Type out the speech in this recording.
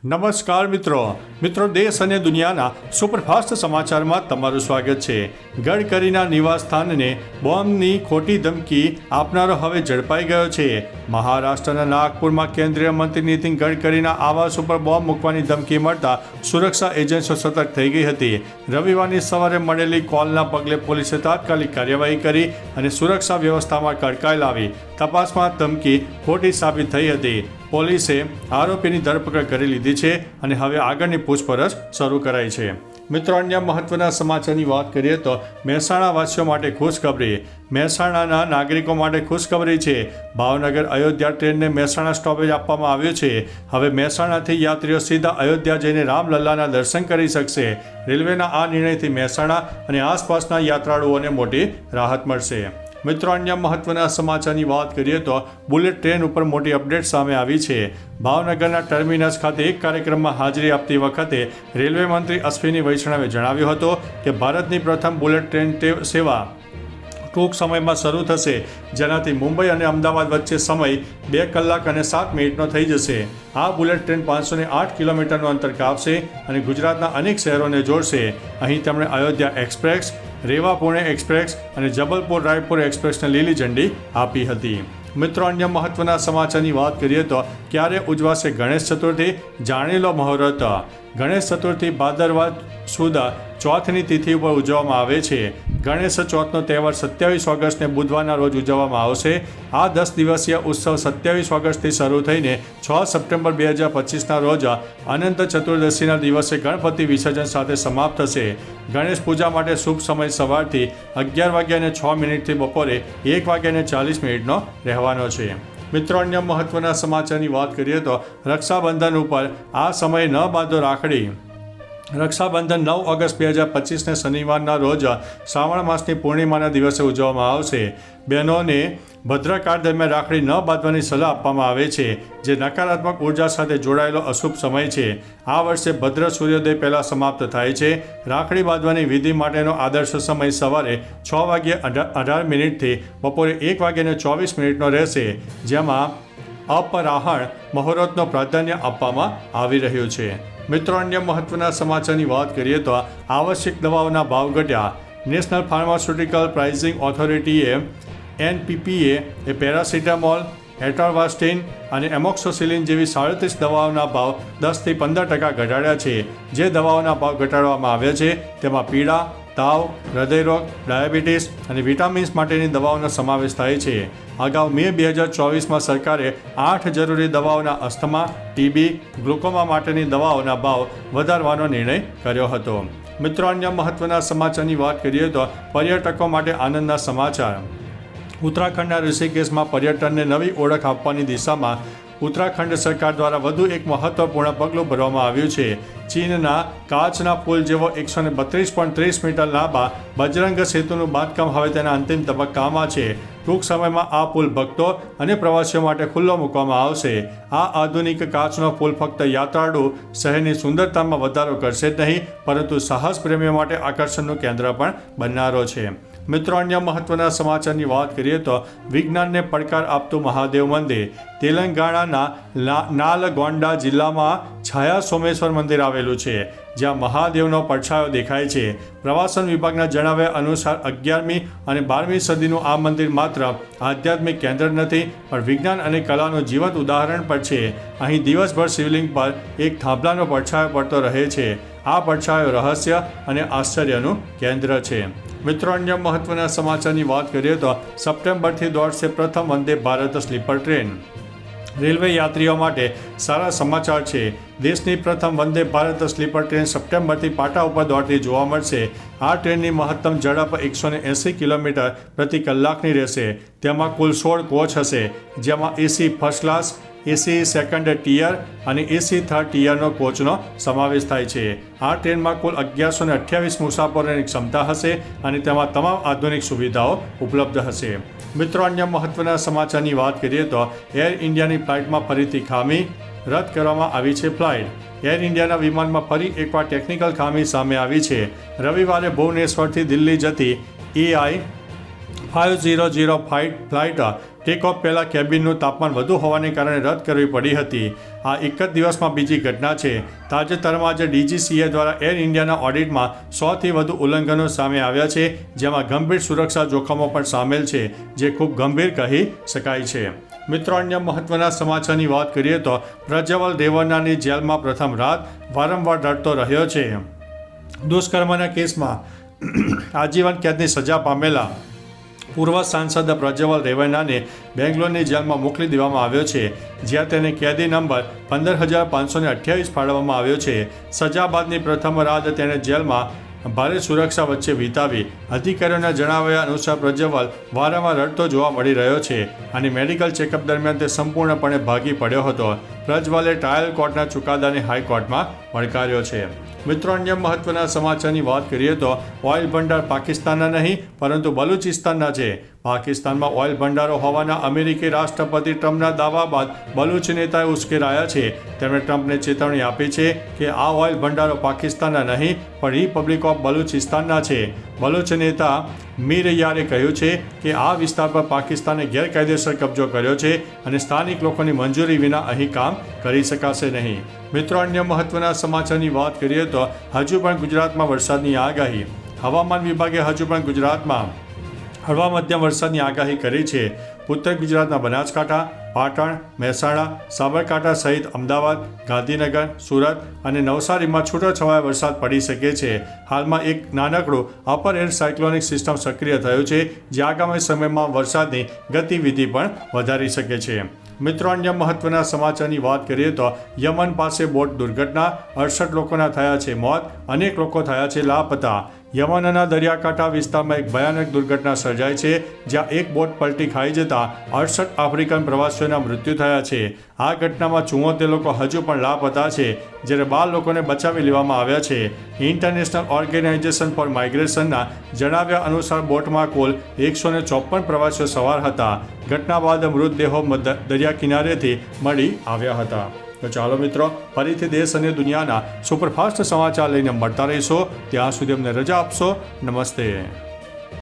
નમસ્કાર મિત્રો દેશ અને દુનિયાના સુપરફાસ્ટ સમાચારમાં તમારું સ્વાગત છે। ગડકરીના નિવાસસ્થાનને બોમ્બની ખોટી ધમકી આપનારો હવે ઝડપાઈ ગયો છે। મહારાષ્ટ્રના નાગપુરમાં કેન્દ્રીય મંત્રી નીતિન ગડકરીના આવાસ ઉપર બોમ્બ મૂકવાની ધમકી મળતા સુરક્ષા એજન્સીઓ સતર્ક થઈ ગઈ હતી। રવિવારની સવારે મળેલી કોલના પગલે પોલીસે તાત્કાલિક કાર્યવાહી કરી અને સુરક્ષા વ્યવસ્થામાં કડકાઈ લાવી। તપાસમાં ધમકી ખોટી સાબિત થઈ હતી। પોલીસે આરોપીની ધરપકડ કરી લીધી છે અને હવે આગળની પૂછપરછ શરૂ કરાઈ છે। મિત્રો, અન્ય મહત્વના સમાચારની વાત કરીએ તો મહેસાણા વાસીઓ માટે ખુશખબરી। મહેસાણાના નાગરિકો માટે ખુશખબરી છે। ભાવનગર અયોધ્યા ટ્રેનને મહેસાણા સ્ટોપેજ આપવામાં આવ્યું છે। હવે મહેસાણાથી યાત્રીઓ સીધા અયોધ્યા જઈને રામલલ્લાના દર્શન કરી શકશે। રેલવેના આ નિર્ણયથી મહેસાણા અને આસપાસના યાત્રાળુઓને મોટી રાહત મળશે। મિત્રો, અન્ય મહત્વના સમાચારની વાત કરીએ તો બુલેટ ટ્રેન ઉપર મોટી અપડેટ સામે આવી છે। ભાવનગરના ટર્મિનસ ખાતે એક કાર્યક્રમમાં હાજરી આપતી વખતે રેલવે મંત્રી અશ્વિની વૈષ્ણવે જણાવ્યું હતું કે ભારતની પ્રથમ બુલેટ ટ્રેન સેવા ટૂંક સમયમાં શરૂ થશે, જેનાથી મુંબઈ અને અમદાવાદ વચ્ચે સમય 2 કલાક અને 7 મિનિટનો થઈ જશે। આ બુલેટ ટ્રેન 508 કિલોમીટરનું અંતર કાપશે અને ગુજરાતના અનેક શહેરોને જોડશે। અહીં તેમણે અયોધ્યા એક્સપ્રેસ, રેવા પુણે એક્સપ્રેસ અને જબલપુર રાયપુર એક્સપ્રેસને લીલી ઝંડી આપી હતી। મિત્રો, અન્ય મહત્વના સમાચારની વાત કરીએ તો ક્યારે ઉજવાશે ગણેશ ચતુર્થી? જાણી લો મુહૂર્ત। ગણેશ ચતુર્થી ભાદરવા સુદ ચોથની તિથિ ઉપર ઉજવવામાં આવે છે। ગણેશ ચોથનો તહેવાર 27 ઓગસ્ટને બુધવારના રોજ ઉજવવામાં આવશે। આ 10 દિવસીય ઉત્સવ 27 ઓગસ્ટથી શરૂ થઈને 6 સપ્ટેમ્બર 2025ના રોજ અનંત ચતુર્દશીના દિવસે ગણપતિ વિસર્જન સાથે સમાપ્ત થશે। ગણેશ પૂજા માટે શુભ સમય સવારથી 11:06 થી બપોરે 1:40 રહેવાનો છે। મિત્રો, અન્ય મહત્વના સમાચારની વાત કરીએ તો રક્ષાબંધન ઉપર આ સમયે ન બાંધો રાખડી। રક્ષાબંધન 9 ઓગસ્ટ 2025ને શનિવારના રોજ શ્રાવણ માસની પૂર્ણિમાના દિવસે ઉજવવામાં આવશે। બહેનોને ભદ્રકાળ દરમિયાન રાખડી ન બાંધવાની સલાહ આપવામાં આવે છે, જે નકારાત્મક ઉર્જા સાથે જોડાયેલો અશુભ સમય છે। આ વર્ષે ભદ્ર સૂર્યોદય પહેલાં સમાપ્ત થાય છે। રાખડી બાંધવાની વિધિ માટેનો આદર્શ સમય સવારે 6:18 થી બપોરે 1:24 રહેશે, જેમાં અપરાહ્ન મુહૂર્તનો પ્રાધાન્ય આપવામાં આવી રહ્યું છે। મિત્રો, અન્ય મહત્વના સમાચારની વાત કરીએ તો આવશ્યક દવાઓના ભાવ ઘટ્યા। નેશનલ ફાર્માસ્યુટિકલ પ્રાઇસિંગ ઓથોરિટીએ NPPA પેરાસિટામોલ, એટોરવાસ્ટિન અને એમોક્સિસિલિન જેવી 37 દવાઓના ભાવ 10 થી 15% ઘટાડ્યા છે। જે દવાઓના ભાવ ઘટાડવામાં આવ્યા છે તેમાં પીડા, તાવ, હૃદયરોગ, ડાયાબિટીસ અને વિટામિન્સ માટેની દવાઓનો સમાવેશ થાય છે। અગાઉ મે 2024માં સરકારે 8 જરૂરી દવાઓના અસ્થમા, TB, ગ્લુકોમા માટેની દવાઓના ભાવ વધારવાનો નિર્ણય કર્યો હતો। મિત્રો, અન્ય મહત્વના સમાચારની વાત કરીએ તો પર્યટકો માટે આનંદના સમાચાર। ઉત્તરાખંડના ઋષિકેશમાં પર્યટનને નવી ઓળખ આપવાની દિશામાં ઉત્તરાખંડ સરકાર દ્વારા વધુ એક મહત્વપૂર્ણ પગલું ભરવામાં આવ્યું છે। ચીનના કાચના પુલ જેવો 132.30 મીટર લાંબા બજરંગ સેતુનું બાંધકામ હવે તેના અંતિમ તબક્કામાં છે। ટૂંક સમયમાં આ પુલ ભક્તો અને પ્રવાસીઓ માટે ખુલ્લો મૂકવામાં આવશે। આ આધુનિક કાચનો પુલ ફક્ત યાત્રાળુ શહેરની સુંદરતામાં વધારો કરશે જ નહીં, પરંતુ સાહસ પ્રેમીઓ માટે આકર્ષણનું કેન્દ્ર પણ બનનારો છે। મિત્રો, અન્ય મહત્વના સમાચારની વાત કરીએ તો વિજ્ઞાનને પડકાર આપતું મહાદેવ મંદિર। તેલંગાણાના નાલગોંડા જિલ્લામાં છાયા સોમેશ્વર મંદિર આવેલું છે, જ્યાં મહાદેવનો પડછાયો દેખાય છે। પ્રવાસન વિભાગના જણાવ્યા અનુસાર 11મી અને 12મી સદીનું આ મંદિર માત્ર આધ્યાત્મિક કેન્દ્ર નથી, પણ વિજ્ઞાન અને કલાનું જીવંત ઉદાહરણ પણ છે। અહીં દિવસભર શિવલિંગ પર એક થાંભલાનો પડછાયો પડતો રહે છે। આ પડછાયો રહસ્ય અને આશ્ચર્યનું કેન્દ્ર છે। મિત્રો, અન્ય મહત્વના સમાચારની વાત કરીએ તો સપ્ટેમ્બરથી દોડશે પ્રથમ Vande Bharat sleeper train. Railway યાત્રીઓ માટે સારા સમાચાર છે। દેશની પ્રથમ વંદે ભારત સ્લીપર ટ્રેન સપ્ટેમ્બરથી પાટા ઉપર દોડતી જોવા મળશે। આ ટ્રેનની મહત્તમ ઝડપ 180 કિલોમીટર પ્રતિ કલાકની રહેશે। તેમાં કુલ 16 કોચ હશે, જેમાં AC first class, AC second tier અને AC થર્ડ ટિયરનો કોચનો સમાવેશ થાય છે। આ ટ્રેનમાં કુલ 1128 મુસાફરોની ક્ષમતા હશે અને તેમાં તમામ આધુનિક સુવિધાઓ ઉપલબ્ધ હશે। મિત્રો, અન્ય મહત્વના સમાચારની વાત કરીએ તો એર ઇન્ડિયાની ફ્લાઇટમાં ફરીથી ખામી, રદ કરવામાં આવી છે ફ્લાઇટ। એર ઇન્ડિયાના વિમાનમાં ફરી એકવાર ટેકનિકલ ખામી સામે આવી છે। રવિવારે ભુવનેશ્વરથી દિલ્હી જતી AI 500 ફ્લાઇટ ટેક ઓફ પહેલાં કેબિનનું તાપમાન વધુ હોવાને કારણે રદ કરવી પડી હતી. આ એક જ દિવસમાં બીજી ઘટના છે. તાજેતરમાં જ DGCA દ્વારા એર ઇન્ડિયાના ઓડિટમાં 100થી વધુ ઉલ્લંઘનો સામે આવ્યા છે, જેમાં ગંભીર સુરક્ષા જોખમો પણ સામેલ છે, જે ખૂબ ગંભીર કહી શકાય છે. મિત્રો, અન્ય મહત્વના સમાચારની વાત કરીએ તો પ્રજ્વલ રેવન્નાની જેલમાં પ્રથમ રાત, વારંવાર રડતો રહ્યો છે. દુષ્કર્મના કેસમાં આજીવન કેદની સજા પામેલા પૂર્વ સાંસદ પ્રજ્વલ રેવન્નાને બેંગ્લોરની જેલમાં મોકલી દેવામાં આવ્યો છે, જ્યાં તેને કેદી નંબર 15,528 ફાળવવામાં આવ્યો છે. સજા બાદની પ્રથમ રાત તેણે જેલમાં ભારે સુરક્ષા વચ્ચે વિતાવી. અધિકારીઓના જણાવ્યા અનુસાર પ્રજ્વલ વારંવાર રડતો જોવા મળી રહ્યો છે અને મેડિકલ ચેકઅપ દરમિયાન તે સંપૂર્ણપણે ભાગી પડ્યો હતો. પ્રજ્વલે ટ્રાયલ કોર્ટના ચુકાદાને હાઈકોર્ટમાં પડકાર્યો છે. મિત્રો, અન્ય મહત્વના સમાચારની વાત કરીએ તો ઓઇલ ભંડાર પાકિસ્તાનના નહીં પરંતુ બલુચિસ્તાનના છે. પાકિસ્તાનમાં ઓઇલ ભંડારો હોવાના અમેરિકી રાષ્ટ્રપતિ ટ્રમ્પના દાવા બાદ બલુચ નેતાએ ઉશ્કેરાયા છે. તેમણે ટ્રમ્પને ચેતવણી આપી છે કે આ ઓઇલ ભંડારો પાકિસ્તાનના નહીં પણ રિપબ્લિક ઓફ બલુચિસ્તાનના છે. બલુચ નેતા મીર યારે કહ્યું છે કે આ વિસ્તાર પર પાકિસ્તાને ગેરકાયદેસર કબજો કર્યો છે અને સ્થાનિક લોકોની મંજૂરી વિના અહીં કામ કરી શકાશે નહીં. મિત્રો, અન્ય મહત્વના સમાચારની વાત કરીએ તો હજુ પણ ગુજરાતમાં વરસાદની આગાહી. હવામાન વિભાગે હજુ પણ ગુજરાતમાં હળવા મધ્યમ વરસાદની આગાહી કરી છે. ઉત્તર ગુજરાતના બનાસકાંઠા, પાટણ, મહેસાણા, સાબરકાંઠા સહિત અમદાવાદ, ગાંધીનગર, સુરત અને નવસારીમાં છૂટોછવાયો વરસાદ પડી શકે છે. હાલમાં એક નાનકડું અપર એર સાયક્લોનિક સિસ્ટમ સક્રિય થયું છે, જે આગામી સમયમાં વરસાદની ગતિવિધિ પણ વધારી શકે છે. મિત્રો, અન્ય મહત્વના સમાચારની વાત કરીએ તો યમન પાસે બોટ દુર્ઘટના, 68 લોકોના થયા છે મોત, અનેક લોકો થયા છે લાપતા. યમનના દરિયાકાંઠા વિસ્તારમાં એક ભયાનક દુર્ઘટના સર્જાઈ છે, જ્યાં એક બોટ પલટી ખાઈ જતા 68 આફ્રિકન પ્રવાસીઓના મૃત્યુ થયા છે. આ ઘટનામાં 74 લોકો હજુ પણ લાપતા છે, જ્યારે 12 લોકોને બચાવી લેવામાં આવ્યા છે. ઇન્ટરનેશનલ ઓર્ગેનાઇઝેશન ફોર માઇગ્રેશનના જણાવ્યા અનુસાર બોટમાં કુલ 154 પ્રવાસીઓ સવાર હતા. ઘટના બાદ મૃતદેહો દરિયા કિનારેથી મળી આવ્યા હતા. તો ચાલો મિત્રો, ફરીથી દેશ અને દુનિયાના સુપરફાસ્ટ સમાચાર લઈને મળતા રહીશો. ત્યાં સુધી અમને રજા આપશો. નમસ્તે.